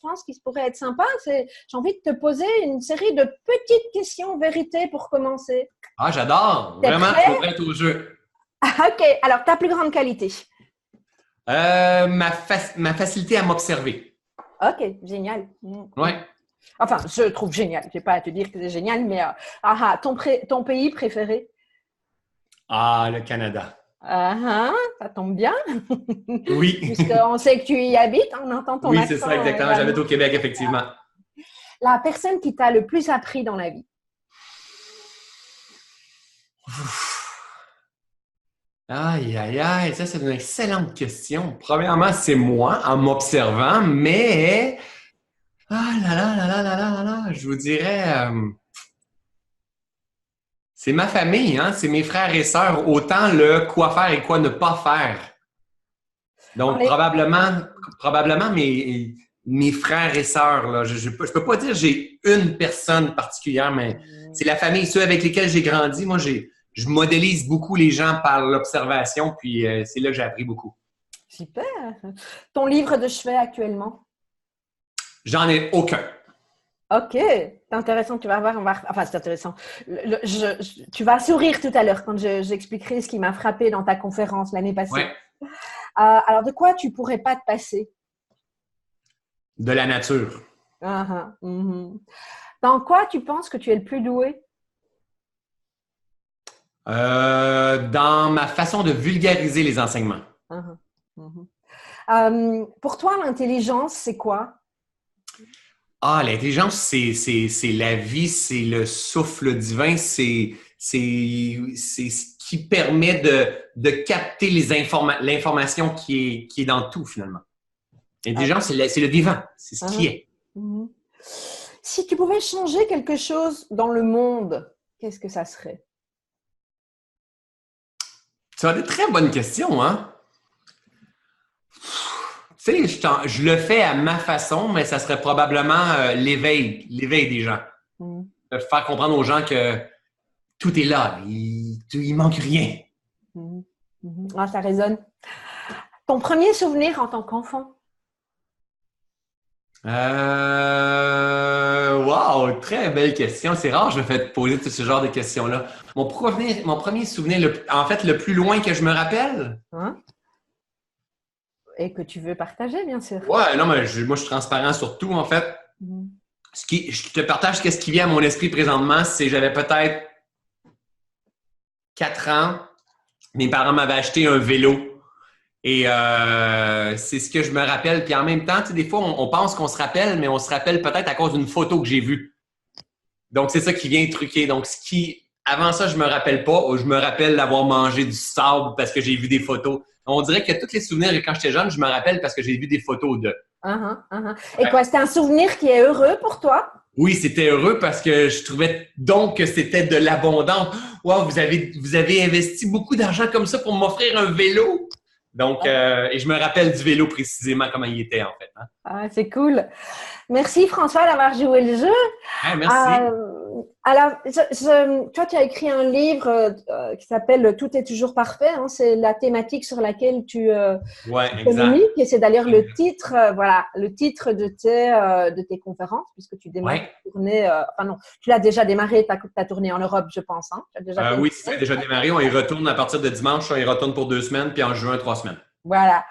pense qu'il pourrait être sympa, j'ai envie de te poser une série de petites questions vérité pour commencer. Ah, j'adore! T'es Vraiment, je me prêt? prête au jeu. OK. Alors, ta plus grande qualité. Ma facilité à m'observer. OK, génial. Ouais. Enfin, je trouve génial. Je vais pas à te dire que c'est génial, mais ton pays préféré? Ah, le Canada. Ça tombe bien. Oui. Puisqu'on sait que tu y habites, on entend ton Oui, c'est ça, accent exactement. J'habite également. au Québec, effectivement. La personne qui t'a le plus appris dans la vie. Aïe, aïe, aïe, ça, c'est une excellente question. Premièrement, c'est moi, en m'observant, mais... Ah là là là là là là là là, je vous dirais... c'est ma famille, hein? C'est mes frères et sœurs, autant le quoi faire et quoi ne pas faire. Donc, Allez. probablement mes frères et sœurs, là. Je peux pas dire que j'ai une personne particulière, mais c'est la famille, ceux avec lesquels j'ai grandi. Moi, je modélise beaucoup les gens par l'observation, puis c'est là que j'ai appris beaucoup. Super. Ton livre de chevet actuellement? J'en ai aucun. OK. C'est intéressant. Tu vas voir. Enfin, c'est intéressant. Tu vas sourire tout à l'heure quand j'expliquerai ce qui m'a frappé dans ta conférence l'année passée. Ouais. Alors, de quoi tu pourrais pas te passer? De la nature. Dans quoi tu penses que tu es le plus doué? Dans ma façon de vulgariser les enseignements. Uh-huh, uh-huh. Pour toi, l'intelligence, c'est quoi? Ah, l'intelligence, c'est la vie, c'est le souffle divin, c'est ce qui permet de capter l'information qui est dans tout, finalement. L'intelligence, c'est le vivant, c'est ce qui est. Uh-huh. Si tu pouvais changer quelque chose dans le monde, qu'est-ce que ça serait? C'est une très bonne question, hein? Tu sais, je le fais à ma façon, mais ça serait probablement l'éveil des gens. De faire comprendre aux gens que tout est là, il manque rien. Ah, ça résonne. Ton premier souvenir en tant qu'enfant? Wow, très belle question. C'est rare, je me fais poser tout ce genre de questions-là. Mon premier souvenir, en fait, le plus loin que je me rappelle. Hein? Et que tu veux partager, bien sûr. Ouais, non, mais moi, je suis transparent sur tout, en fait. Je te partage ce qui vient à mon esprit présentement, c'est que j'avais peut-être 4 ans. Mes parents m'avaient acheté un vélo. Et c'est ce que je me rappelle. Puis en même temps, tu sais, des fois, on pense qu'on se rappelle, mais on se rappelle peut-être à cause d'une photo que j'ai vue. Donc, c'est ça qui vient truquer. Donc, avant ça, je me rappelle pas, ou je me rappelle d'avoir mangé du sable parce que j'ai vu des photos. On dirait que tous les souvenirs, quand j'étais jeune, je me rappelle parce que j'ai vu des photos de. Et quoi, c'était un souvenir qui est heureux pour toi? Oui, c'était heureux parce que je trouvais donc que c'était de l'abondance. Wow, vous avez investi beaucoup d'argent comme ça pour m'offrir un vélo. Donc, et je me rappelle du vélo précisément comment il était en fait. Hein? Ah, c'est cool. Merci François d'avoir joué le jeu. Ah, merci. Alors, toi, tu as écrit un livre qui s'appelle Tout est toujours parfait. Hein, c'est la thématique sur laquelle tu communiques. Et c'est d'ailleurs le titre, le titre de tes conférences, puisque tu démarres ta tournée. Enfin non, tu l'as déjà démarré ta tournée en Europe, je pense. Hein, oui, c'est déjà démarré. On y retourne à partir de dimanche. On y retourne pour 2 semaines, puis en juin, 3 semaines. Voilà.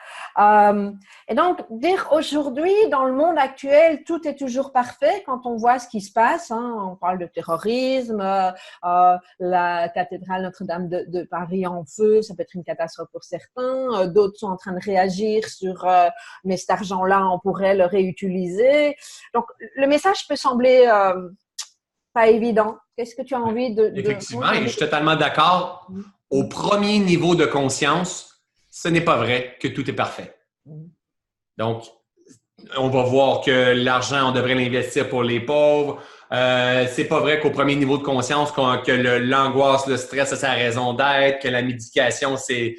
Et donc, dire aujourd'hui, dans le monde actuel, tout est toujours parfait quand on voit ce qui se passe. Hein, on parle de terrorisme, la cathédrale Notre-Dame de Paris en feu, ça peut être une catastrophe pour certains. D'autres sont en train de réagir sur mais cet argent-là, on pourrait le réutiliser. Donc, le message peut sembler pas évident. Qu'est-ce que tu as envie de… Effectivement, et je suis totalement d'accord. Au premier niveau de conscience, ce n'est pas vrai que tout est parfait. Donc, on va voir que l'argent, on devrait l'investir pour les pauvres. C'est pas vrai qu'au premier niveau de conscience, que l'angoisse, le stress a sa raison d'être, que la médication, c'est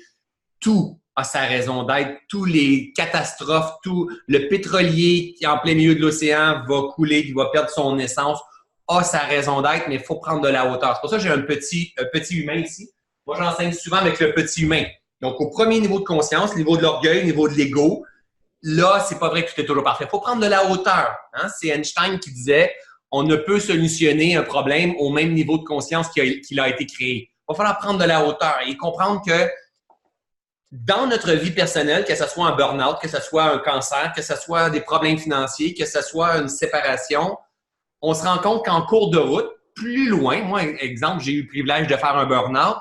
tout a sa raison d'être. Tous les catastrophes, tout le pétrolier qui est en plein milieu de l'océan va couler, qui va perdre son essence, a sa raison d'être, mais il faut prendre de la hauteur. C'est pour ça que j'ai un petit humain ici. Moi, j'enseigne souvent avec le petit humain. Donc, au premier niveau de conscience, niveau de l'orgueil, niveau de l'ego, là, c'est pas vrai que tout est toujours parfait. Il faut prendre de la hauteur. Hein? C'est Einstein qui disait on ne peut solutionner un problème au même niveau de conscience qu'il a été créé. Il va falloir prendre de la hauteur et comprendre que dans notre vie personnelle, que ce soit un burn-out, que ce soit un cancer, que ce soit des problèmes financiers, que ce soit une séparation, on se rend compte qu'en cours de route, plus loin, moi, exemple, j'ai eu le privilège de faire un burn-out.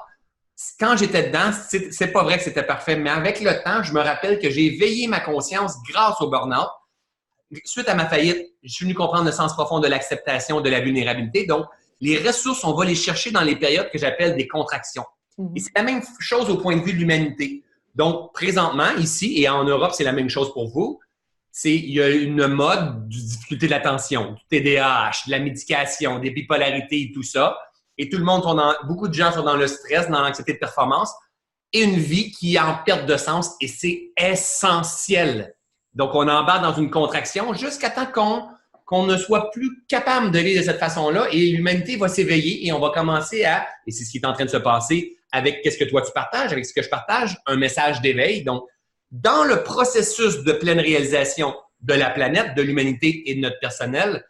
Quand j'étais dedans, c'est pas vrai que c'était parfait, mais avec le temps, je me rappelle que j'ai éveillé ma conscience grâce au burn-out. Suite à ma faillite, je suis venu comprendre le sens profond de l'acceptation de la vulnérabilité. Donc, les ressources, on va les chercher dans les périodes que j'appelle des contractions. Et c'est la même chose au point de vue de l'humanité. Donc, présentement, ici et en Europe, c'est la même chose pour vous. Il y a une mode de difficulté de l'attention, du TDAH, de la médication, des bipolarités et tout ça. Et tout le monde, beaucoup de gens sont dans le stress, dans l'anxiété de performance et une vie qui est en perte de sens et c'est essentiel. Donc, on embarque dans une contraction jusqu'à temps qu'on ne soit plus capable de vivre de cette façon-là et l'humanité va s'éveiller et on va commencer et c'est ce qui est en train de se passer avec qu'est-ce que toi tu partages, avec ce que je partage, un message d'éveil. Donc, dans le processus de pleine réalisation de la planète, de l'humanité et de notre personnel,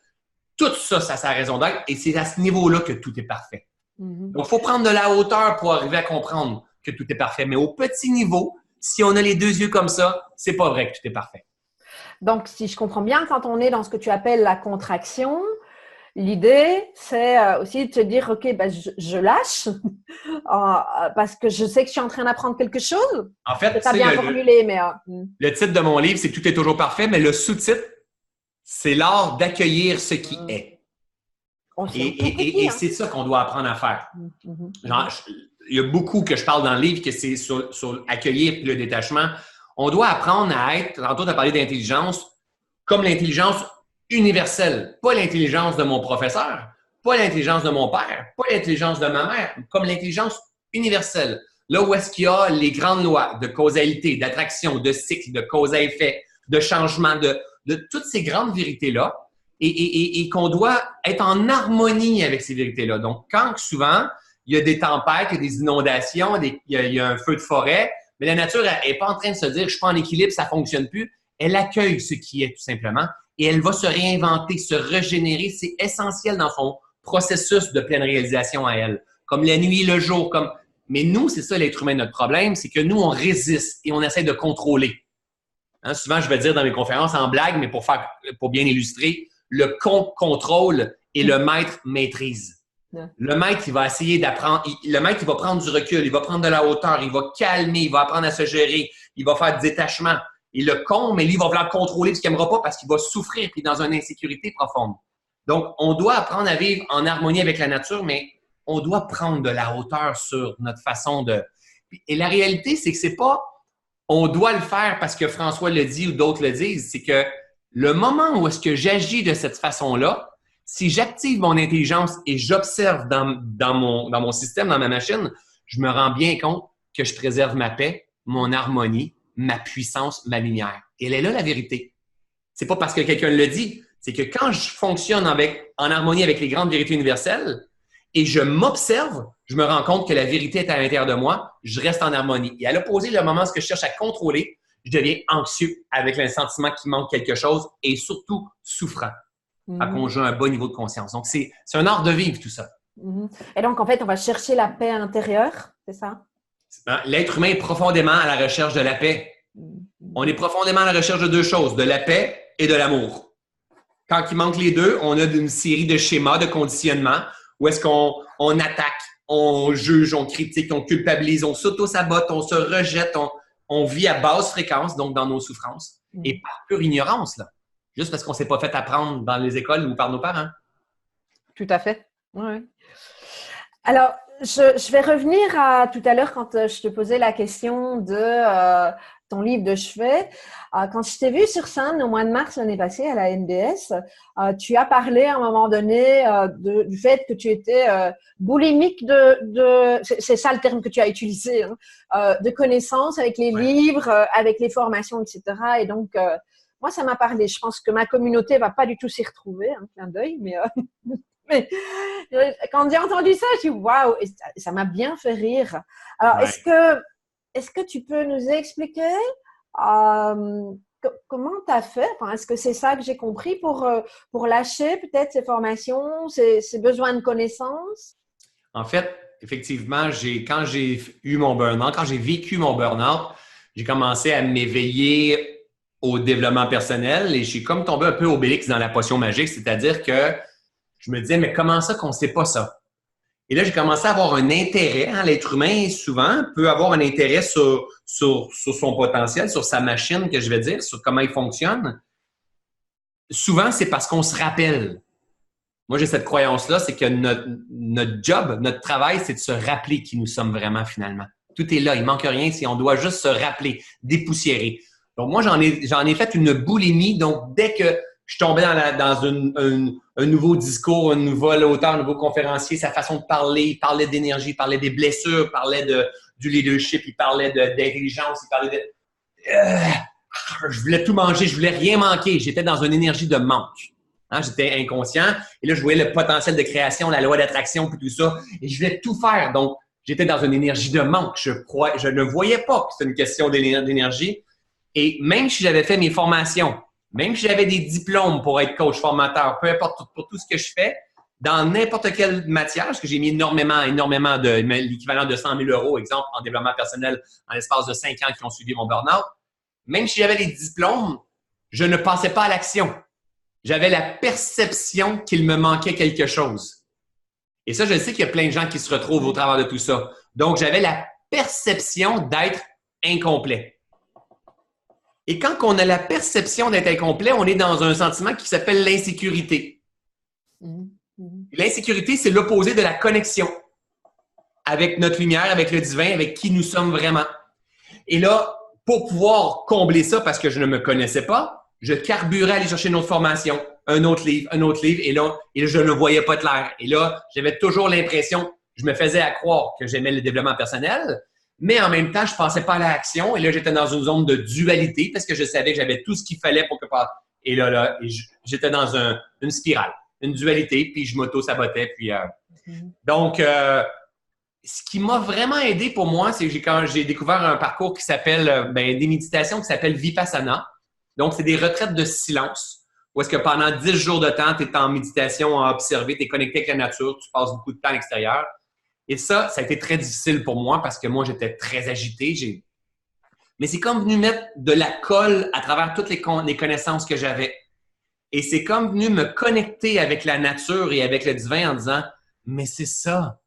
tout ça, ça a sa raison d'être et c'est à ce niveau-là que tout est parfait. Donc, il faut prendre de la hauteur pour arriver à comprendre que tout est parfait. Mais au petit niveau, si on a les deux yeux comme ça, c'est pas vrai que tout est parfait. Donc, si je comprends bien, quand on est dans ce que tu appelles la contraction, l'idée, c'est aussi de se dire, OK, ben, je lâche parce que je sais que je suis en train d'apprendre quelque chose. En fait, c'est bien formulé, mais… Le titre de mon livre, c'est « Tout est toujours parfait », mais le sous-titre, c'est l'art d'accueillir ce qui est. Et c'est ça qu'on doit apprendre à faire. Genre, il y a beaucoup que je parle dans le livre que c'est sur accueillir le détachement. On doit apprendre à être, tantôt tu as parlé d'intelligence, comme l'intelligence universelle. Pas l'intelligence de mon professeur, pas l'intelligence de mon père, pas l'intelligence de ma mère, comme l'intelligence universelle. Là où est-ce qu'il y a les grandes lois de causalité, d'attraction, de cycle, de cause à effet, de changement, de toutes ces grandes vérités-là, et qu'on doit être en harmonie avec ces vérités-là. Donc, quand souvent, il y a des tempêtes, il y a des inondations, il y a un feu de forêt, mais la nature n'est pas en train de se dire « je suis pas en équilibre, ça fonctionne plus ». Elle accueille ce qui est tout simplement et elle va se réinventer, se régénérer. C'est essentiel dans son processus de pleine réalisation à elle. Comme la nuit, le jour, comme… Mais nous, c'est ça l'être humain, notre problème, c'est que nous, on résiste et on essaie de contrôler. Hein, souvent, je vais dire dans mes conférences en blague, mais pour bien illustrer, le contrôle et le maître maîtrise. Le maître, il va essayer d'apprendre. Le maître, il va prendre du recul, il va prendre de la hauteur, il va calmer, il va apprendre à se gérer, il va faire du détachement. Et le con, mais lui, il va vouloir contrôler ce qu'il n'aimera pas parce qu'il va souffrir puis dans une insécurité profonde. Donc, on doit apprendre à vivre en harmonie avec la nature, mais on doit prendre de la hauteur sur notre façon de… Et la réalité, c'est que c'est pas on doit le faire parce que François le dit ou d'autres le disent, c'est que le moment où est-ce que j'agis de cette façon-là, si j'active mon intelligence et j'observe dans mon système, dans ma machine, je me rends bien compte que je préserve ma paix, mon harmonie, ma puissance, ma lumière. Et elle est là, la vérité. C'est pas parce que quelqu'un le dit, c'est que quand je fonctionne en harmonie avec les grandes vérités universelles et je m'observe, je me rends compte que la vérité est à l'intérieur de moi, je reste en harmonie. Et à l'opposé, le moment où je cherche à contrôler, je deviens anxieux avec le sentiment qu'il manque quelque chose et surtout souffrant. À conjuguer un bon niveau de conscience. Donc, c'est un art de vivre, tout ça. Et donc, en fait, on va chercher la paix intérieure, c'est ça? L'être humain est profondément à la recherche de la paix. On est profondément à la recherche de deux choses, de la paix et de l'amour. Quand il manque les deux, on a une série de schémas, de conditionnements, où est-ce qu'on attaque, on juge, on critique, on culpabilise, on s'auto-sabote, on se rejette, on vit à basse fréquence, donc dans nos souffrances, et par pure ignorance, là. Juste parce qu'on ne s'est pas fait apprendre dans les écoles ou par nos parents. Tout à fait. Oui. Alors, je vais revenir à tout à l'heure quand je te posais la question de ton livre de chevet. Quand je t'ai vu sur scène au mois de mars l'année passée à la NBS, tu as parlé à un moment donné du fait que tu étais boulimique c'est ça le terme que tu as utilisé, hein, de connaissances avec les livres, avec les formations, etc. Et donc, moi, ça m'a parlé. Je pense que ma communauté va pas du tout s'y retrouver, hein, clin d'œil, mais quand j'ai entendu ça, je dis waouh, ça m'a bien fait rire. Alors, est-ce que tu peux nous expliquer comment tu as fait? Enfin, est-ce que c'est ça que j'ai compris pour lâcher peut-être ces formations, ces besoins de connaissances? En fait, effectivement, quand j'ai eu mon burn-out, quand j'ai vécu mon burn-out, j'ai commencé à m'éveiller au développement personnel et j'ai comme tombé un peu Obélix dans la potion magique, c'est-à-dire que je me disais, mais comment ça qu'on ne sait pas ça? Et là, j'ai commencé à avoir un intérêt. Hein, l'être humain, souvent, peut avoir un intérêt sur son potentiel, sur sa machine, que je vais dire, sur comment il fonctionne. Souvent, c'est parce qu'on se rappelle. Moi, j'ai cette croyance-là, c'est que notre job, notre travail, c'est de se rappeler qui nous sommes vraiment finalement. Tout est là, il manque rien, on doit juste se rappeler, dépoussiérer. Donc, moi, j'en ai fait une boulimie. Donc, dès que je tombais dans un nouveau discours, un nouveau auteur, un nouveau conférencier, sa façon de parler, il parlait d'énergie, il parlait des blessures, il parlait du leadership, il parlait d'intelligence, il parlait je voulais tout manger, je voulais rien manquer. J'étais dans une énergie de manque. Hein, j'étais inconscient. Et là, je voyais le potentiel de création, la loi d'attraction, puis tout ça. Et je voulais tout faire. Donc, j'étais dans une énergie de manque. Je ne voyais pas que c'était une question d'énergie. Et même si j'avais fait mes formations, même si j'avais des diplômes pour être coach, formateur, peu importe pour tout ce que je fais, dans n'importe quelle matière, parce que j'ai mis énormément de l'équivalent de 100 000 €, exemple, en développement personnel en l'espace de 5 ans qui ont suivi mon burn-out, même si j'avais les diplômes, je ne passais pas à l'action. J'avais la perception qu'il me manquait quelque chose. Et ça, je sais qu'il y a plein de gens qui se retrouvent au travers de tout ça. Donc, j'avais la perception d'être incomplet. Et quand on a la perception d'être incomplet, on est dans un sentiment qui s'appelle l'insécurité. L'insécurité, c'est l'opposé de la connexion avec notre lumière, avec le divin, avec qui nous sommes vraiment. Et là, pour pouvoir combler ça, parce que je ne me connaissais pas, je carburais à aller chercher une autre formation, un autre livre, et là, je ne voyais pas clair. Et là, j'avais toujours l'impression, je me faisais à croire que j'aimais le développement personnel, mais en même temps, je ne pensais pas à l'action. Et là, j'étais dans une zone de dualité parce que je savais que j'avais tout ce qu'il fallait pour que... Et là j'étais dans une spirale, une dualité, puis je m'auto-sabotais. Donc, ce qui m'a vraiment aidé pour moi, c'est que quand j'ai découvert un parcours qui s'appelle, des méditations qui s'appellent Vipassana. Donc, c'est des retraites de silence où est-ce que pendant 10 jours de temps, tu es en méditation à observer, tu es connecté avec la nature, tu passes beaucoup de temps à l'extérieur. Et ça a été très difficile pour moi parce que moi, j'étais très agité. Mais c'est comme venu mettre de la colle à travers toutes les connaissances que j'avais. Et c'est comme venu me connecter avec la nature et avec le divin en disant, mais c'est ça.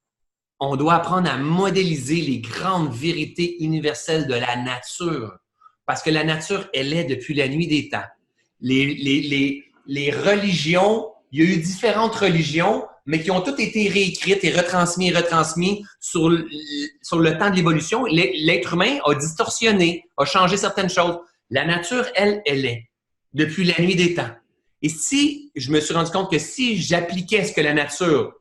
On doit apprendre à modéliser les grandes vérités universelles de la nature. Parce que la nature, elle est depuis la nuit des temps. Les religions, il y a eu différentes religions, mais qui ont toutes été réécrites et retransmises sur le temps de l'évolution. L'être humain a distorsionné, a changé certaines choses. La nature, elle est depuis la nuit des temps. Et si je me suis rendu compte que si j'appliquais ce que la nature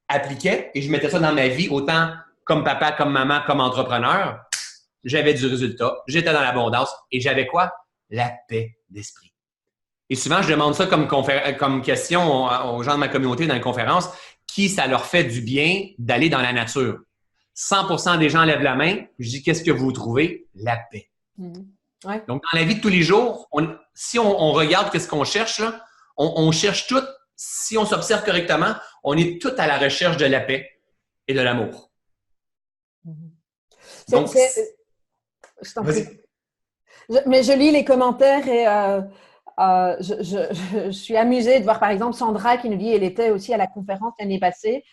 appliquait et je mettais ça dans ma vie, autant comme papa, comme maman, comme entrepreneur, j'avais du résultat, j'étais dans l'abondance et j'avais quoi? La paix d'esprit. Et souvent, je demande ça comme question aux gens de ma communauté dans les conférences, qui ça leur fait du bien d'aller dans la nature. 100% des gens lèvent la main, je dis qu'est-ce que vous trouvez? La paix. Ouais. Donc, dans la vie de tous les jours, si on regarde qu'est-ce qu'on cherche, là, on cherche tout, si on s'observe correctement, on est tout à la recherche de la paix et de l'amour. Donc, mais je lis les commentaires et je suis amusée de voir par exemple Sandra qui nous dit qu'elle était aussi à la conférence l'année passée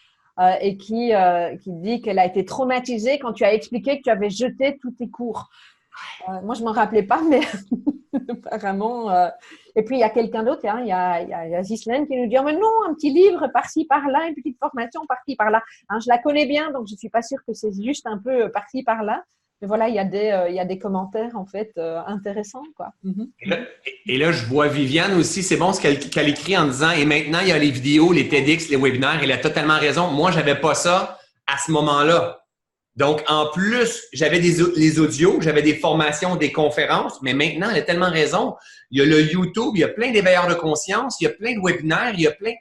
et qui dit qu'elle a été traumatisée quand tu as expliqué que tu avais jeté tous tes cours. Moi, je ne m'en rappelais pas, mais apparemment. Et puis, il y a quelqu'un d'autre, hein, il y a Ghislaine qui nous dit « Mais non, un petit livre par-ci, par-là, une petite formation par-ci, par-là. Hein, » Je la connais bien, donc je ne suis pas sûre que c'est juste un peu par-ci, par-là. Mais voilà, il y a des commentaires, en fait, intéressants, quoi. Et là, je vois Viviane aussi, c'est bon ce qu'elle écrit en disant « Et maintenant, il y a les vidéos, les TEDx, les webinaires. » Elle a totalement raison. Moi, je n'avais pas ça à ce moment-là. Donc, en plus, j'avais les audios, j'avais des formations, des conférences, mais maintenant, elle a tellement raison. Il y a le YouTube, il y a plein d'éveilleurs de conscience, il y a plein de webinaires, il y a plein...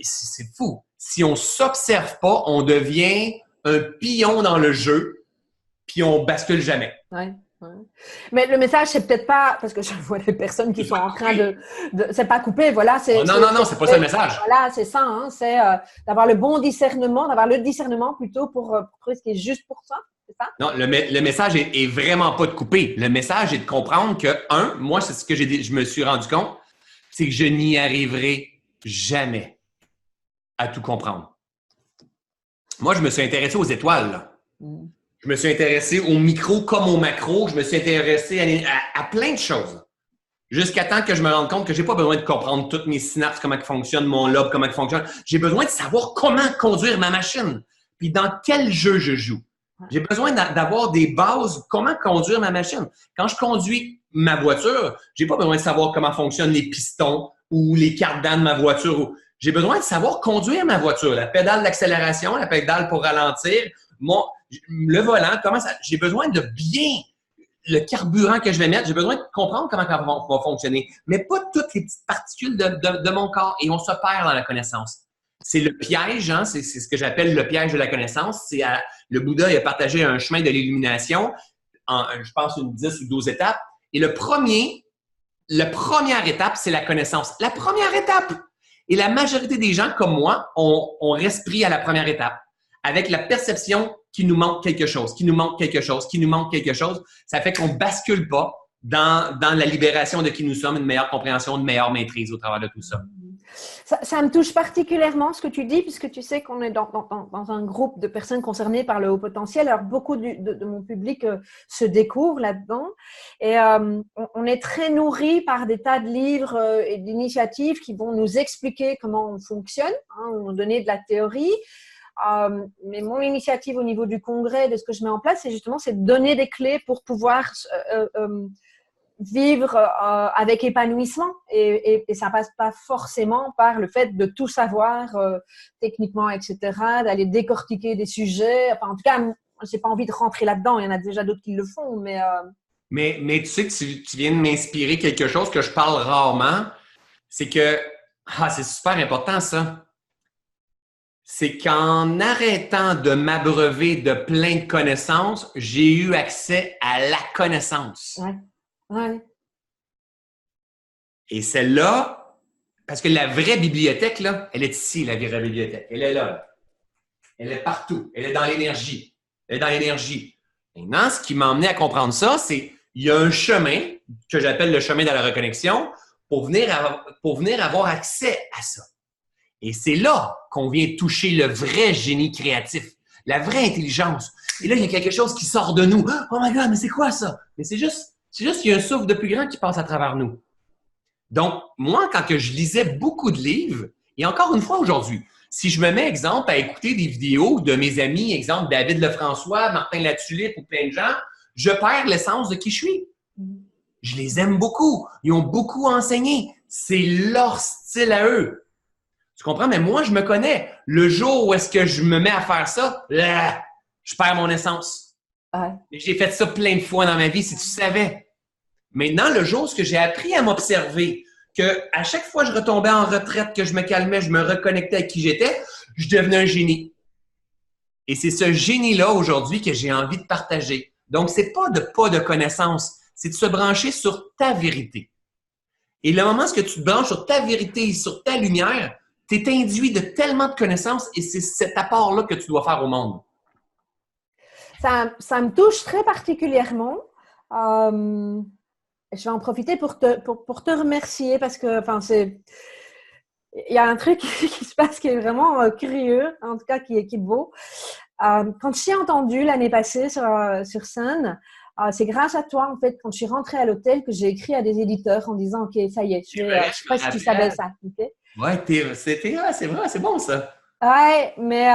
C'est fou. Si on ne s'observe pas, on devient un pion dans le jeu, puis on bascule jamais. Ouais. Ouais. Mais le message, c'est peut-être pas, parce que je vois des personnes qui sont en train c'est pas coupé, voilà. Oh, non, c'est pas ça le message. Voilà, c'est ça, hein, c'est d'avoir le bon discernement, d'avoir le discernement plutôt pour trouver ce qui est juste pour ça, c'est ça? Non, le message est vraiment pas de couper. Le message est de comprendre que, moi, c'est ce que je me suis rendu compte, c'est que je n'y arriverai jamais à tout comprendre. Moi, je me suis intéressé aux étoiles, là. Je me suis intéressé au micro comme au macro. Je me suis intéressé à plein de choses. Jusqu'à temps que je me rende compte que j'ai pas besoin de comprendre toutes mes synapses, comment elles fonctionnent, mon lobe, comment elles fonctionnent. J'ai besoin de savoir comment conduire ma machine, puis dans quel jeu je joue. J'ai besoin d'avoir des bases, comment conduire ma machine. Quand je conduis ma voiture, j'ai pas besoin de savoir comment fonctionnent les pistons ou les cardans de ma voiture. J'ai besoin de savoir conduire ma voiture, la pédale d'accélération, la pédale pour ralentir, le volant, comment ça. J'ai besoin de bien le carburant que je vais mettre, j'ai besoin de comprendre comment ça va fonctionner, mais pas toutes les petites particules de mon corps, et on se perd dans la connaissance. C'est le piège, hein, c'est ce que j'appelle le piège de la connaissance. Le Bouddha il a partagé un chemin de l'illumination en, je pense, une 10 ou 12 étapes, et la première étape, c'est la connaissance. La première étape! Et la majorité des gens, comme moi, on reste pris à la première étape, avec la perception qu'il nous manque quelque chose, qu'il nous manque quelque chose, qu'il nous manque quelque chose. Ça fait qu'on bascule pas dans la libération de qui nous sommes, une meilleure compréhension, une meilleure maîtrise au travers de tout ça. Ça me touche particulièrement ce que tu dis, puisque tu sais qu'on est dans un groupe de personnes concernées par le haut potentiel. Alors, beaucoup de mon public se découvre là-dedans. Et on est très nourri par des tas de livres et d'initiatives qui vont nous expliquer comment on fonctionne, hein, nous donner de la théorie. Mais mon initiative au niveau du congrès, de ce que je mets en place, c'est de donner des clés pour pouvoir vivre avec épanouissement, et ça passe pas forcément par le fait de tout savoir techniquement, etc., d'aller décortiquer des sujets. Enfin, en tout cas, j'ai pas envie de rentrer là-dedans. Il y en a déjà d'autres qui le font, Mais tu sais que tu viens de m'inspirer quelque chose que je parle rarement, c'est que c'est super important ça. C'est qu'en arrêtant de m'abreuver de plein de connaissances, j'ai eu accès à la connaissance. Ouais. Ouais. Et celle-là, parce que la vraie bibliothèque, là, elle est ici, la vraie bibliothèque. Elle est là. Elle est partout. Elle est dans l'énergie. Elle est dans l'énergie. Maintenant, ce qui m'a amené à comprendre ça, c'est qu'il y a un chemin que j'appelle le chemin de la reconnexion pour venir avoir accès à ça. Et c'est là qu'on vient toucher le vrai génie créatif, la vraie intelligence. Et là, il y a quelque chose qui sort de nous. Oh my God, mais c'est quoi ça? Mais c'est juste qu'il y a un souffle de plus grand qui passe à travers nous. Donc, moi, quand je lisais beaucoup de livres, et encore une fois aujourd'hui, si je me mets, exemple, à écouter des vidéos de mes amis, exemple, David Lefrançois, Martin Latulippe ou plein de gens, je perds l'essence de qui je suis. Je les aime beaucoup. Ils ont beaucoup enseigné. C'est leur style à eux. Tu comprends? Mais moi, je me connais. Le jour où est-ce que je me mets à faire ça, là, je perds mon essence. Ouais. Et j'ai fait ça plein de fois dans ma vie, si tu savais. Maintenant, le jour où j'ai appris à m'observer, que à chaque fois que je retombais en retraite, que je me calmais, je me reconnectais à qui j'étais, je devenais un génie. Et c'est ce génie-là aujourd'hui que j'ai envie de partager. Donc, c'est pas de connaissance, c'est de se brancher sur ta vérité. Et le moment où tu te branches sur ta vérité, sur ta lumière, tu es induit de tellement de connaissances et c'est cet apport-là que tu dois faire au monde. Ça me touche très particulièrement. Je vais en profiter pour te remercier parce que, il y a un truc qui se passe qui est vraiment curieux, en tout cas qui est beau. Quand je t'ai entendu l'année passée sur scène, c'est grâce à toi, en fait, quand je suis rentrée à l'hôtel, que j'ai écrit à des éditeurs en disant, OK, ça y est, je sais pas si tu savais ça. Okay? Ouais, c'est vrai, c'est bon ça. Ouais, mais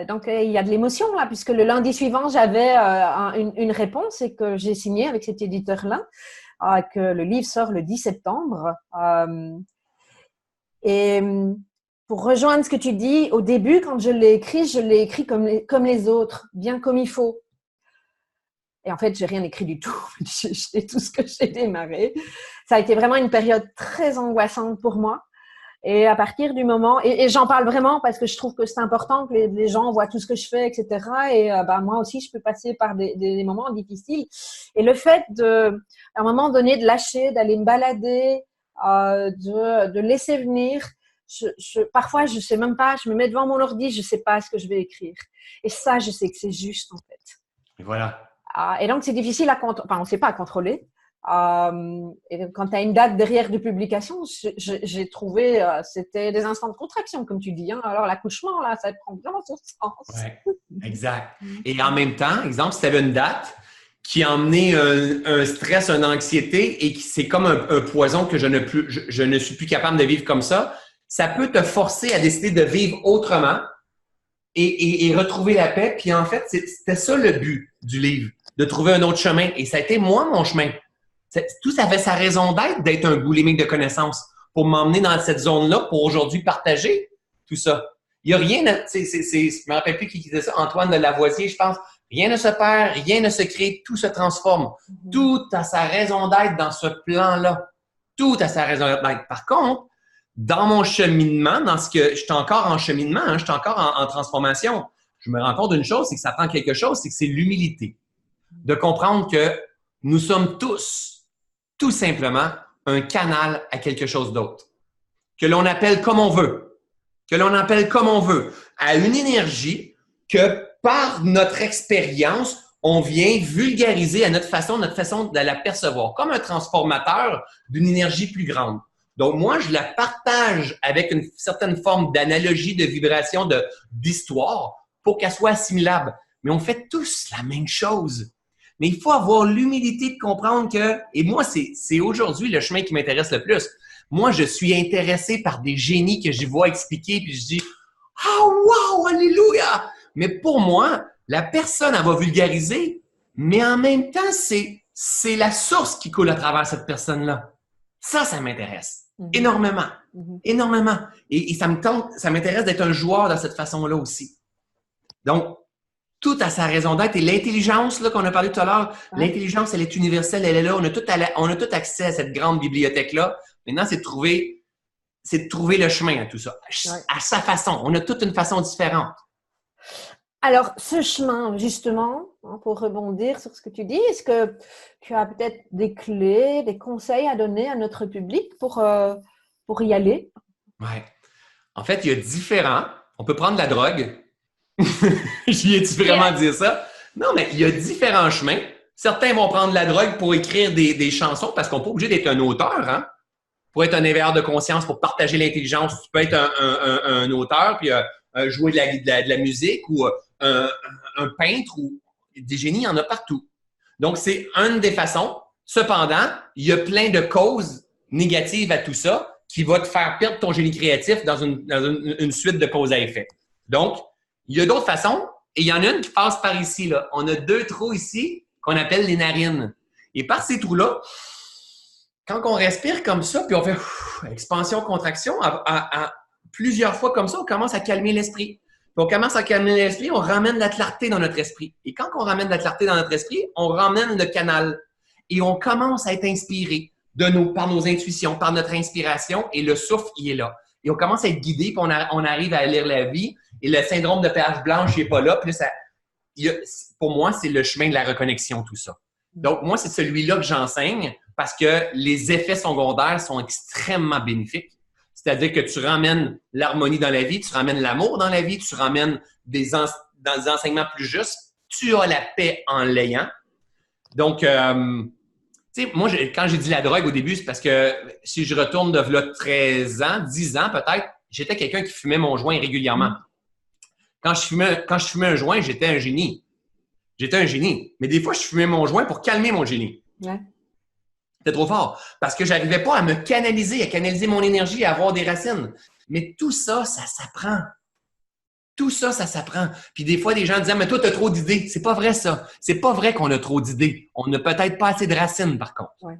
donc il y a de l'émotion là, puisque le lundi suivant, j'avais une réponse et que j'ai signé avec cet éditeur-là, que le livre sort le 10 septembre. Et pour rejoindre ce que tu dis, au début, quand je l'ai écrit comme les autres, bien comme il faut. Et en fait, j'ai rien écrit du tout. J'ai jeté tout ce que j'ai démarré. Ça a été vraiment une période très angoissante pour moi. Et à partir du moment, et j'en parle vraiment parce que je trouve que c'est important que les gens voient tout ce que je fais, etc. Et moi aussi, je peux passer par des moments difficiles. Et le fait à un moment donné, de lâcher, d'aller me balader, de laisser venir. Parfois, je sais même pas, je me mets devant mon ordi, je sais pas ce que je vais écrire. Et ça, je sais que c'est juste, en fait. Et voilà. Et donc, c'est difficile à contrôler. Enfin, on ne sait pas à contrôler. Et quand tu as une date derrière de publication, j'ai trouvé, c'était des instants de contraction, comme tu dis. Hein. Alors, l'accouchement, là, ça prend vraiment son sens. Ouais, exact. Et en même temps, exemple, si tu avais une date qui a emmené un stress, une anxiété et qui c'est comme un poison que je ne suis plus capable de vivre comme ça peut te forcer à décider de vivre autrement et retrouver la paix. Puis en fait, c'était ça le but du livre, de trouver un autre chemin. Et ça a été moi, mon chemin. Tout ça avait sa raison d'être un boulimique de connaissances pour m'emmener dans cette zone-là pour aujourd'hui partager tout ça. Il n'y a rien, je me rappelle plus qui disait ça, Antoine de Lavoisier, je pense. Rien ne se perd, rien ne se crée, tout se transforme. Tout a sa raison d'être dans ce plan-là. Tout a sa raison d'être. Par contre, dans mon cheminement, dans ce que je suis encore en cheminement, je suis encore en transformation, je me rends compte d'une chose, c'est que ça prend quelque chose, c'est que c'est l'humilité. De comprendre que nous sommes tous, tout simplement, un canal à quelque chose d'autre. Que l'on appelle comme on veut. Que l'on appelle comme on veut. À une énergie que par notre expérience, on vient vulgariser à notre façon de la percevoir. Comme un transformateur d'une énergie plus grande. Donc, moi, je la partage avec une certaine forme d'analogie, de vibration, d'histoire pour qu'elle soit assimilable. Mais on fait tous la même chose. Mais il faut avoir l'humilité de comprendre que, et moi, c'est aujourd'hui le chemin qui m'intéresse le plus. Moi, je suis intéressé par des génies que je vois expliquer, puis je dis « Ah, wow, alléluia! » Mais pour moi, la personne, elle va vulgariser, mais en même temps, c'est la source qui coule à travers cette personne-là. Ça m'intéresse. Énormément. Énormément. Et ça m'intéresse d'être un joueur de cette façon-là aussi. Donc, tout a sa raison d'être. Et l'intelligence, là, qu'on a parlé tout à l'heure, l'intelligence, elle est universelle, elle est là. On a tout accès à cette grande bibliothèque-là. Maintenant, c'est de trouver le chemin à tout ça. À sa façon. On a toute une façon différente. Alors, ce chemin, justement, pour rebondir sur ce que tu dis, est-ce que tu as peut-être des clés, des conseils à donner à notre public pour y aller? Oui. En fait, il y a différents. On peut prendre la drogue. J'y ai-tu vraiment dit ça? Non, mais il y a différents chemins. Certains vont prendre la drogue pour écrire des chansons parce qu'on n'est pas obligé d'être un auteur, hein? Pour être un éveilleur de conscience, pour partager l'intelligence, tu peux être un auteur puis jouer de la musique ou un peintre ou des génies, il y en a partout. Donc, c'est une des façons. Cependant, il y a plein de causes négatives à tout ça qui va te faire perdre ton génie créatif dans une suite de cause à effet. Donc, il y a d'autres façons et il y en a une qui passe par ici. Là. On a 2 trous ici qu'on appelle les narines. Et par ces trous-là, quand on respire comme ça, puis on fait expansion, contraction, à plusieurs fois comme ça, on commence à calmer l'esprit. Puis on commence à calmer l'esprit, on ramène la clarté dans notre esprit. Et quand on ramène la clarté dans notre esprit, on ramène le canal. Et on commence à être inspiré par nos intuitions, par notre inspiration, et le souffle, il est là. Et on commence à être guidé, puis on arrive à lire la vie, et le syndrome de page blanche, il n'est pas là. Puis là, pour moi, c'est le chemin de la reconnexion, tout ça. Donc, moi, c'est celui-là que j'enseigne parce que les effets secondaires sont extrêmement bénéfiques. C'est-à-dire que tu ramènes l'harmonie dans la vie, tu ramènes l'amour dans la vie, tu ramènes dans des enseignements plus justes, tu as la paix en l'ayant. Donc, tu sais, moi, quand j'ai dit la drogue au début, c'est parce que si je retourne de là 13 ans, 10 ans peut-être, j'étais quelqu'un qui fumait mon joint régulièrement. Quand je fumais un joint, j'étais un génie. J'étais un génie. Mais des fois, je fumais mon joint pour calmer mon génie. Ouais. C'était trop fort. Parce que je n'arrivais pas à me canaliser, à canaliser mon énergie, à avoir des racines. Mais tout ça, ça s'apprend. Tout ça, ça s'apprend. Puis des fois, des gens disent « Mais toi, tu as trop d'idées. » C'est pas vrai, ça. C'est pas vrai qu'on a trop d'idées. On n'a peut-être pas assez de racines, par contre. Ouais.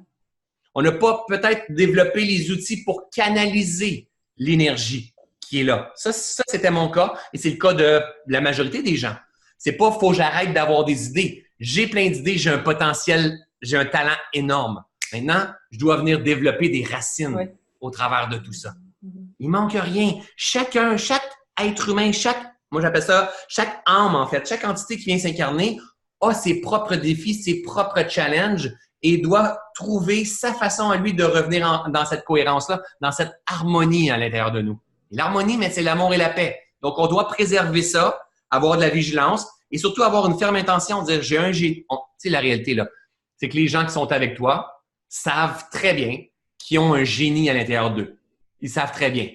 On n'a pas peut-être développé les outils pour canaliser l'énergie qui est là. Ça, c'était mon cas. Et c'est le cas de la majorité des gens. C'est pas « faut que j'arrête d'avoir des idées ». J'ai plein d'idées, j'ai un potentiel, j'ai un talent énorme. Maintenant, je dois venir développer des racines au travers de tout ça. Il manque rien. Chaque être humain, moi j'appelle ça, chaque âme en fait, chaque entité qui vient s'incarner a ses propres défis, ses propres challenges et doit trouver sa façon à lui de revenir dans cette cohérence-là, dans cette harmonie à l'intérieur de nous. Et l'harmonie, mais c'est l'amour et la paix. Donc, on doit préserver ça, avoir de la vigilance et surtout avoir une ferme intention de dire, j'ai un génie. Tu sais, la réalité, là, c'est que les gens qui sont avec toi savent très bien qu'ils ont un génie à l'intérieur d'eux. Ils savent très bien.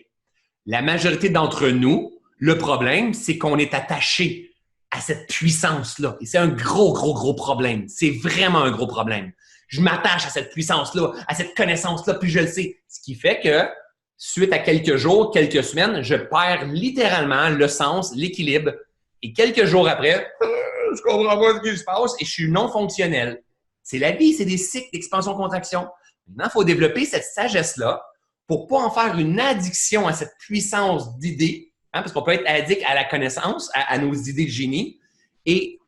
La majorité d'entre nous, le problème, c'est qu'on est attaché à cette puissance-là. Et c'est un gros, gros, gros problème. C'est vraiment un gros problème. Je m'attache à cette puissance-là, à cette connaissance-là, puis je le sais. Ce qui fait que, suite à quelques jours, quelques semaines, je perds littéralement le sens, l'équilibre. Et quelques jours après, je comprends pas ce qui se passe et je suis non fonctionnel. C'est la vie, c'est des cycles d'expansion-contraction. Maintenant, il faut développer cette sagesse-là pour pas en faire une addiction à cette puissance d'idées, hein, parce qu'on peut être addict à la connaissance, à nos idées de génie, et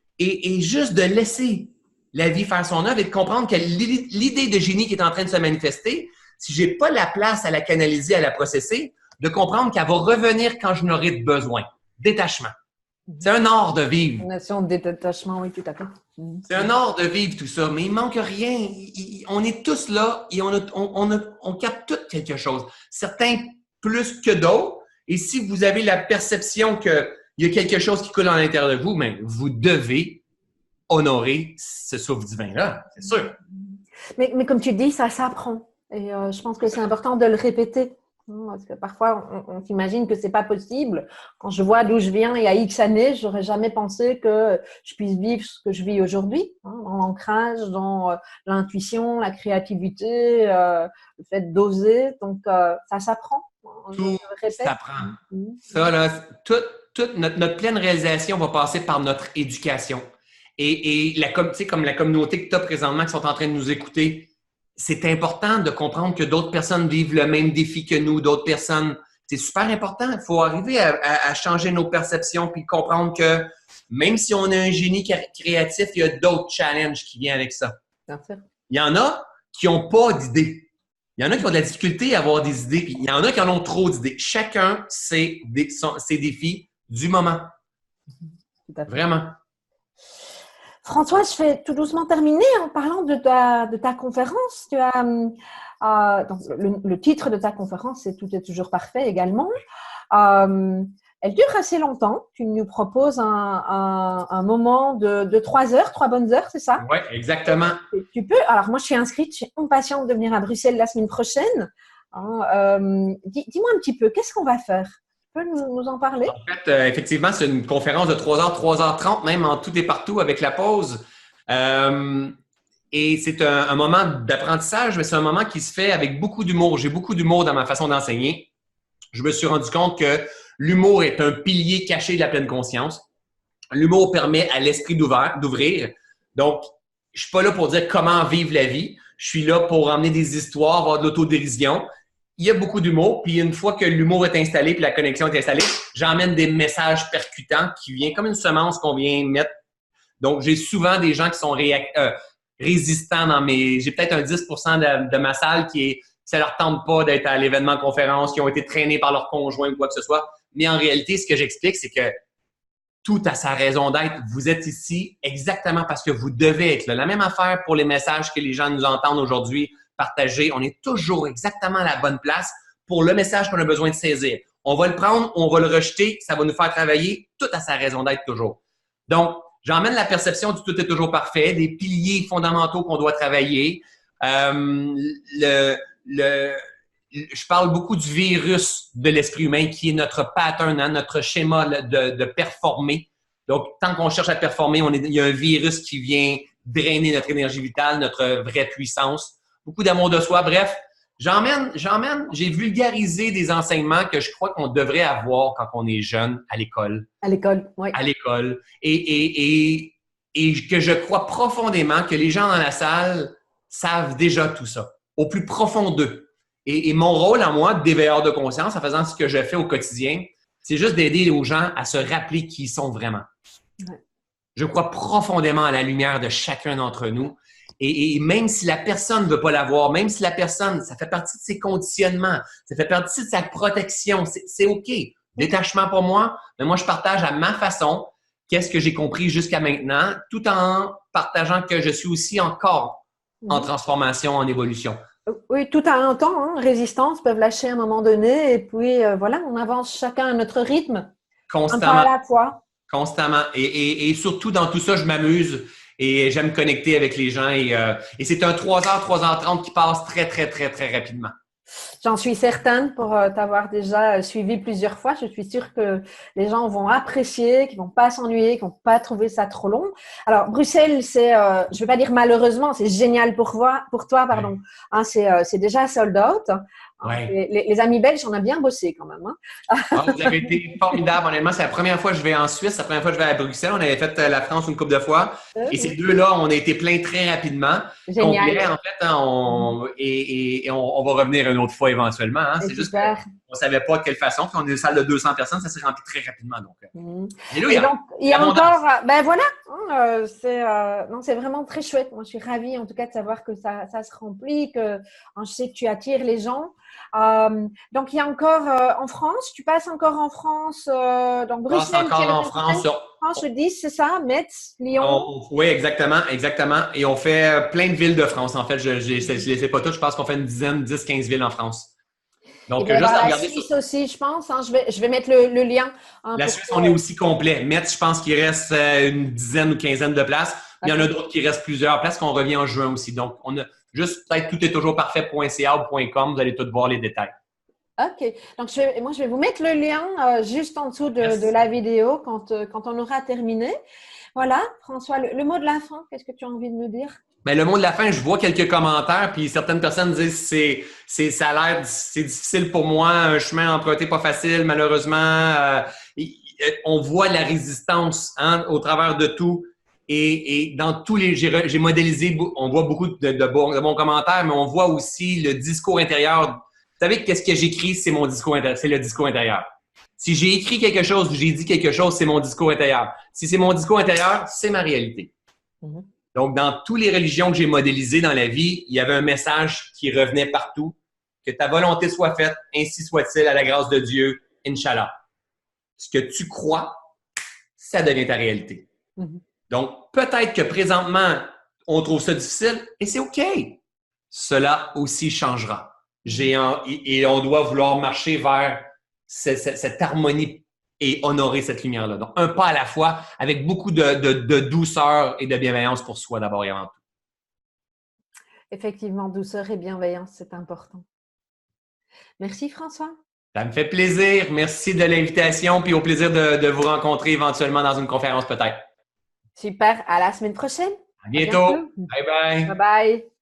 juste de laisser la vie faire son œuvre et de comprendre que l'idée de génie qui est en train de se manifester, si j'ai pas la place à la canaliser, à la processer, de comprendre qu'elle va revenir quand je n'aurai besoin. Détachement. C'est un art de vivre. Une notion de détachement, oui, tout à fait. C'est un art de vivre tout ça, mais il manque rien. On est tous là et on capte tout quelque chose. Certains plus que d'autres. Et si vous avez la perception qu'il y a quelque chose qui coule à l'intérieur de vous, mais vous devez honorer ce souffle divin-là, c'est sûr. Mais comme tu dis, ça s'apprend. Et je pense que c'est important de le répéter. Parce que parfois, on s'imagine que c'est pas possible. Quand je vois d'où je viens il y a X années, j'aurais jamais pensé que je puisse vivre ce que je vis aujourd'hui, hein, dans l'ancrage, dans l'intuition, la créativité, le fait d'oser. Donc, ça s'apprend. Tout s'apprend. Ça, là, toute notre pleine réalisation va passer par notre éducation. Et comme la communauté que tu as présentement qui sont en train de nous écouter, c'est important de comprendre que d'autres personnes vivent le même défi que nous, d'autres personnes. C'est super important. Il faut arriver à changer nos perceptions puis comprendre que même si on a un génie créatif, il y a d'autres challenges qui viennent avec ça. Parfait. Il y en a qui n'ont pas d'idées. Il y en a qui ont de la difficulté à avoir des idées, puis il y en a qui en ont trop d'idées. Chacun ses défis du moment. Tout à fait. Vraiment. François, je vais tout doucement terminer en parlant de ta conférence. Tu as donc le titre de ta conférence, c'est Tout est toujours parfait également. Elle dure assez longtemps. Tu nous proposes un moment de 3 heures, 3 bonnes heures, c'est ça? Oui, exactement. Tu peux. Alors moi, je suis inscrite, je suis impatiente de venir à Bruxelles la semaine prochaine. Dis-moi un petit peu, qu'est-ce qu'on va faire? Tu peux nous en parler? En fait, effectivement, c'est une conférence de 3 heures, 3h30, même en tout et partout avec la pause. Et c'est un moment d'apprentissage, mais c'est un moment qui se fait avec beaucoup d'humour. J'ai beaucoup d'humour dans ma façon d'enseigner. Je me suis rendu compte que l'humour est un pilier caché de la pleine conscience. L'humour permet à l'esprit d'ouvrir. Donc, je suis pas là pour dire comment vivre la vie. Je suis là pour emmener des histoires, avoir de l'autodérision. Il y a beaucoup d'humour, puis une fois que l'humour est installé puis la connexion est installée, j'emmène des messages percutants qui viennent comme une semence qu'on vient mettre. Donc, j'ai souvent des gens qui sont résistants dans mes... J'ai peut-être un 10% de ma salle ça leur tente pas d'être à l'événement conférence, qui ont été traînés par leur conjoint ou quoi que ce soit. Mais en réalité, ce que j'explique, c'est que tout a sa raison d'être. Vous êtes ici exactement parce que vous devez être là. La même affaire pour les messages que les gens nous entendent aujourd'hui, partager. On est toujours exactement à la bonne place pour le message qu'on a besoin de saisir. On va le prendre, on va le rejeter, ça va nous faire travailler. Tout a sa raison d'être toujours. Donc, j'emmène la perception du tout est toujours parfait, des piliers fondamentaux qu'on doit travailler. Je parle beaucoup du virus de l'esprit humain qui est notre pattern, hein, notre schéma de performer. Donc, tant qu'on cherche à performer, il y a un virus qui vient drainer notre énergie vitale, notre vraie puissance. Beaucoup d'amour de soi. Bref, j'ai vulgarisé des enseignements que je crois qu'on devrait avoir quand on est jeune à l'école. À l'école, oui. À l'école. Et que je crois profondément que les gens dans la salle savent déjà tout ça, au plus profond d'eux. Et mon rôle à moi, d'éveilleur de conscience, en faisant ce que je fais au quotidien, c'est juste d'aider aux gens à se rappeler qui ils sont vraiment. Ouais. Je crois profondément à la lumière de chacun d'entre nous Et même si la personne ne veut pas l'avoir, même si la personne, ça fait partie de ses conditionnements, ça fait partie de sa protection, c'est OK. Détachement pour moi, mais moi, je partage à ma façon qu'est-ce que j'ai compris jusqu'à maintenant, tout en partageant que je suis aussi encore en transformation, en évolution. Oui, tout a un temps, hein. Résistance peuvent lâcher à un moment donné, et puis voilà, on avance chacun à notre rythme, un pas à Constamment. la fois. Constamment. Et surtout, dans tout ça, je m'amuse et j'aime connecter avec les gens. Et c'est un 3h, 3h30 qui passe très, très, très, très rapidement. J'en suis certaine pour t'avoir déjà suivi plusieurs fois. Je suis sûre que les gens vont apprécier, qu'ils vont pas s'ennuyer, qu'ils vont pas trouver ça trop long. Alors, Bruxelles, c'est, je vais pas dire malheureusement, c'est génial pour toi, pardon. Hein, c'est déjà sold out. Ouais. Les amis belges, on a bien bossé quand même. Hein. Vous avez été formidable, honnêtement. C'est la première fois que je vais en Suisse, la première fois que je vais à Bruxelles. On avait fait la France une couple de fois. Et ces deux-là, on a été pleins très rapidement. Génial. Complet, en fait. Hein, on va revenir une autre fois éventuellement. Hein. C'est juste qu'on ne savait pas de quelle façon. Puis on est une salle de 200 personnes, ça s'est rempli très rapidement. Donc, et donc, il y a encore, ben voilà, non, c'est vraiment très chouette. Moi, je suis ravie, en tout cas, de savoir que ça se remplit, que je sais que tu attires les gens. Donc, il y a encore en France, tu passes encore en France, donc Bruxelles, encore en France. France le 10, c'est ça, Metz, Lyon. Oui, exactement, exactement. Et on fait plein de villes de France. En fait, je ne les ai pas toutes. Je pense qu'on fait une dizaine, 10, 15 villes en France. Donc, juste à regarder. La Suisse aussi, je pense. Hein, je vais mettre le lien. Hein, la Suisse, on est aussi complet. Metz, je pense qu'il reste une dizaine ou quinzaine de places. Il y en a d'autres qui restent plusieurs places qu'on revient en juin aussi. Donc, on a juste peut-être tout est toujours parfait.ca ou .com. Vous allez tout voir les détails. OK. Donc, je vais vous mettre le lien juste en dessous de la vidéo quand on aura terminé. Voilà, François, le mot de la fin, qu'est-ce que tu as envie de nous dire? Ben, le mot de la fin, je vois quelques commentaires, puis certaines personnes disent ça a l'air, c'est difficile pour moi, un chemin emprunté pas facile, malheureusement. On voit la résistance au travers de tout. Et dans tous les, j'ai modélisé, on voit beaucoup de bons commentaires, mais on voit aussi le discours intérieur. Vous savez, qu'est-ce que j'écris, c'est mon discours intérieur, c'est le discours intérieur. Si j'ai écrit quelque chose, j'ai dit quelque chose, c'est mon discours intérieur. Si c'est mon discours intérieur, c'est ma réalité. Donc, dans toutes les religions que j'ai modélisées dans la vie, il y avait un message qui revenait partout. Que ta volonté soit faite, ainsi soit-il, à la grâce de Dieu, Inch'Allah. Ce que tu crois, ça devient ta réalité. Donc, peut-être que présentement, on trouve ça difficile et c'est OK. Cela aussi changera. Et on doit vouloir marcher vers cette harmonie et honorer cette lumière-là. Donc, un pas à la fois, avec beaucoup de douceur et de bienveillance pour soi d'abord et avant tout. Effectivement, douceur et bienveillance, c'est important. Merci François. Ça me fait plaisir. Merci de l'invitation, puis au plaisir de vous rencontrer éventuellement dans une conférence peut-être. Super, à la semaine prochaine. À bientôt. Bye bye. Bye bye.